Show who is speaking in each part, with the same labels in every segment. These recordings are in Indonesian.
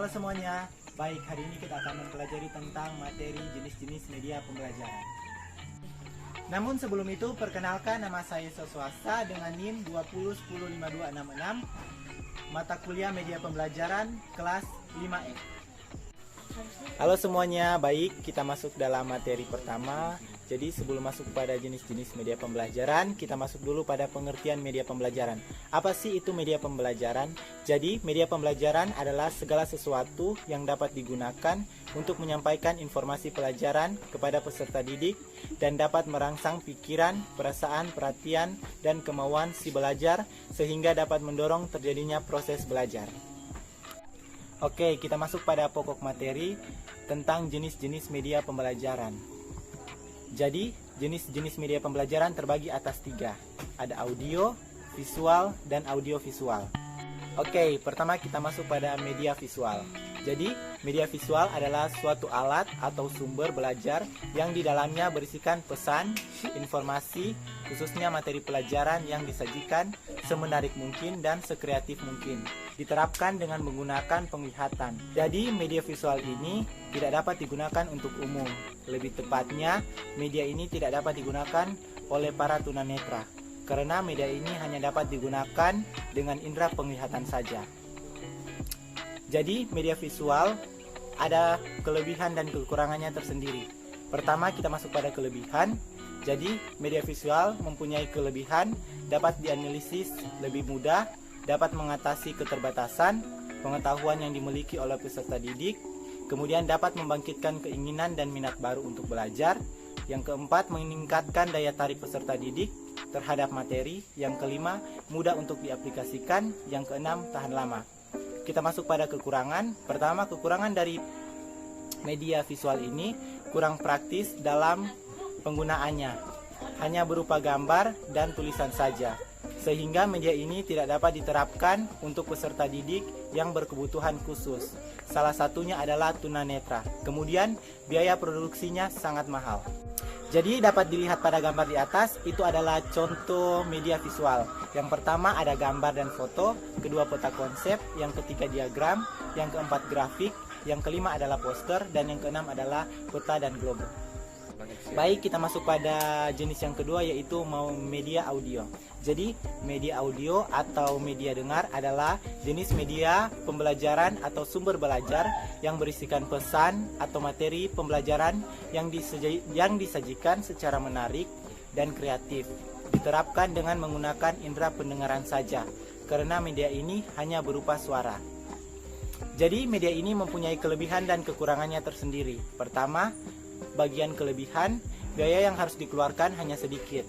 Speaker 1: Halo semuanya, baik, hari ini kita akan mempelajari tentang materi jenis-jenis media pembelajaran. Namun sebelum itu, perkenalkan, nama saya Soswasta dengan NIM 201052666, mata kuliah media pembelajaran kelas 5E. Halo semuanya, baik, kita masuk dalam materi pertama. Jadi sebelum masuk pada jenis-jenis media pembelajaran, kita masuk dulu pada pengertian media pembelajaran. Apa sih itu media pembelajaran? Jadi media pembelajaran adalah segala sesuatu yang dapat digunakan untuk menyampaikan informasi pelajaran kepada peserta didik dan dapat merangsang pikiran, perasaan, perhatian, dan kemauan si belajar sehingga dapat mendorong terjadinya proses belajar. Oke, kita masuk pada pokok materi tentang jenis-jenis media pembelajaran. Jadi, jenis-jenis media pembelajaran terbagi atas 3. Ada audio, visual, dan audiovisual. Oke, pertama kita masuk pada media visual. Jadi, media visual adalah suatu alat atau sumber belajar yang di dalamnya berisikan pesan, informasi, khususnya materi pelajaran yang disajikan semenarik mungkin dan sekreatif mungkin. Diterapkan dengan menggunakan penglihatan. Jadi, media visual ini tidak dapat digunakan untuk umum. Lebih tepatnya, media ini tidak dapat digunakan oleh para tunanetra, karena media ini hanya dapat digunakan dengan indera penglihatan saja. Jadi, media visual ada kelebihan dan kekurangannya tersendiri. Pertama, kita masuk pada kelebihan. Jadi, media visual mempunyai kelebihan, dapat dianalisis lebih mudah, dapat mengatasi keterbatasan pengetahuan yang dimiliki oleh peserta didik, kemudian dapat membangkitkan keinginan dan minat baru untuk belajar. Yang keempat, meningkatkan daya tarik peserta didik terhadap materi. Yang kelima, mudah untuk diaplikasikan. Yang keenam, tahan lama. Kita masuk pada kekurangan. Pertama, kekurangan dari media visual ini kurang praktis dalam penggunaannya. Hanya berupa gambar dan tulisan saja, sehingga media ini tidak dapat diterapkan untuk peserta didik yang berkebutuhan khusus. Salah satunya adalah tunanetra. Kemudian, biaya produksinya sangat mahal. Jadi dapat dilihat pada gambar di atas, itu adalah contoh media visual. Yang pertama ada gambar dan foto, kedua peta konsep, yang ketiga diagram, yang keempat grafik, yang kelima adalah poster, dan yang keenam adalah peta dan globe. Baik, kita masuk pada jenis yang kedua, yaitu media audio. Jadi, media audio atau media dengar adalah jenis media pembelajaran atau sumber belajar yang berisikan pesan atau materi pembelajaran yang disajikan secara menarik dan kreatif. Diterapkan dengan menggunakan indera pendengaran saja, karena media ini hanya berupa suara. Jadi, media ini mempunyai kelebihan dan kekurangannya tersendiri. Pertama, bagian kelebihan, biaya yang harus dikeluarkan hanya sedikit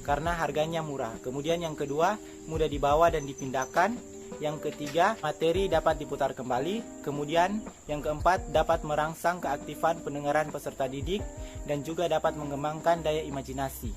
Speaker 1: karena harganya murah. Kemudian yang kedua, mudah dibawa dan dipindahkan. Yang ketiga, materi dapat diputar kembali. Kemudian yang keempat, dapat merangsang keaktifan pendengaran peserta didik dan juga dapat mengembangkan daya imajinasi.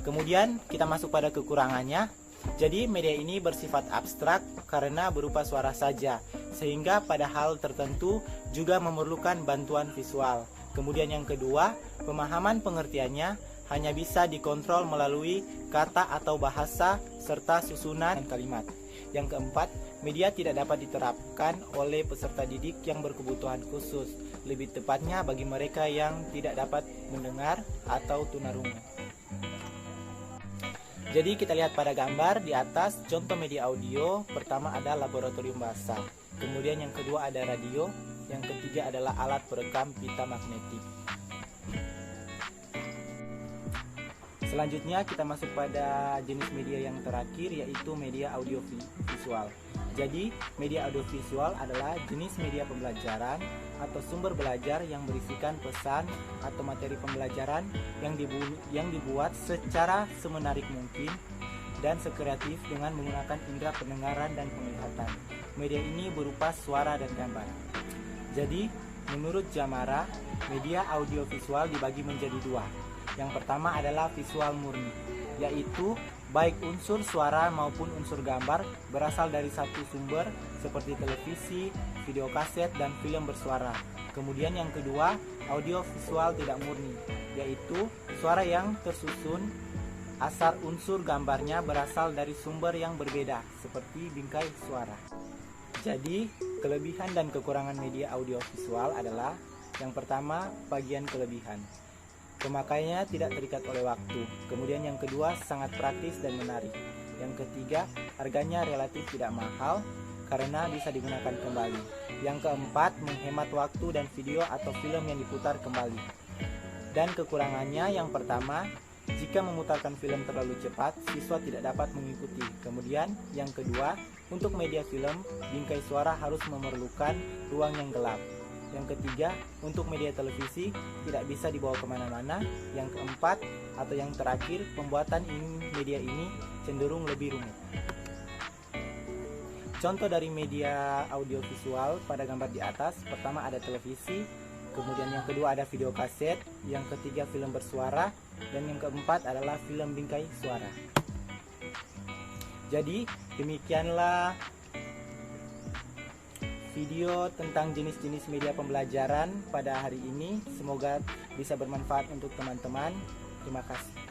Speaker 1: Kemudian kita masuk pada kekurangannya. Jadi media ini bersifat abstrak karena berupa suara saja, sehingga pada hal tertentu juga memerlukan bantuan visual. Kemudian yang kedua, pemahaman pengertiannya hanya bisa dikontrol melalui kata atau bahasa serta susunan kalimat. Yang keempat, media tidak dapat diterapkan oleh peserta didik yang berkebutuhan khusus, lebih tepatnya bagi mereka yang tidak dapat mendengar atau tunarungu. Jadi kita lihat pada gambar di atas contoh media audio. Pertama ada laboratorium bahasa, kemudian yang kedua ada radio, yang ketiga adalah alat perekam pita magnetik. Selanjutnya kita masuk pada jenis media yang terakhir, yaitu media audiovisual. Jadi media audiovisual adalah jenis media pembelajaran atau sumber belajar yang berisikan pesan atau materi pembelajaran yang dibuat secara semenarik mungkin dan sekreatif dengan menggunakan indera pendengaran dan penglihatan. Media ini berupa suara dan gambar. Jadi menurut Jamara, media audiovisual dibagi menjadi dua. Yang pertama adalah visual murni, yaitu baik unsur suara maupun unsur gambar berasal dari satu sumber seperti televisi, video kaset, dan film bersuara. Kemudian yang kedua, audiovisual tidak murni, yaitu suara yang tersusun asal unsur gambarnya berasal dari sumber yang berbeda seperti bingkai suara. Jadi Kelebihan dan kekurangan media audiovisual adalah yang pertama, bagian kelebihan. Pemakaiannya tidak terikat oleh waktu. Kemudian yang kedua, sangat praktis dan menarik. Yang ketiga, harganya relatif tidak mahal karena bisa digunakan kembali. Yang keempat, menghemat waktu dan video atau film yang diputar kembali. Dan kekurangannya yang pertama, jika memutarkan film terlalu cepat, siswa tidak dapat mengikuti. Kemudian yang kedua, untuk media film, bingkai suara harus memerlukan ruang yang gelap. Yang ketiga, untuk media televisi tidak bisa dibawa kemana-mana. Yang keempat atau yang terakhir, pembuatan media ini cenderung lebih rumit. Contoh dari media audiovisual pada gambar di atas, pertama ada televisi, kemudian yang kedua ada video kaset, yang ketiga film bersuara, dan yang keempat adalah film bingkai suara. Jadi demikianlah video tentang jenis-jenis media pembelajaran pada hari ini. Semoga bisa bermanfaat untuk teman-teman. Terima kasih.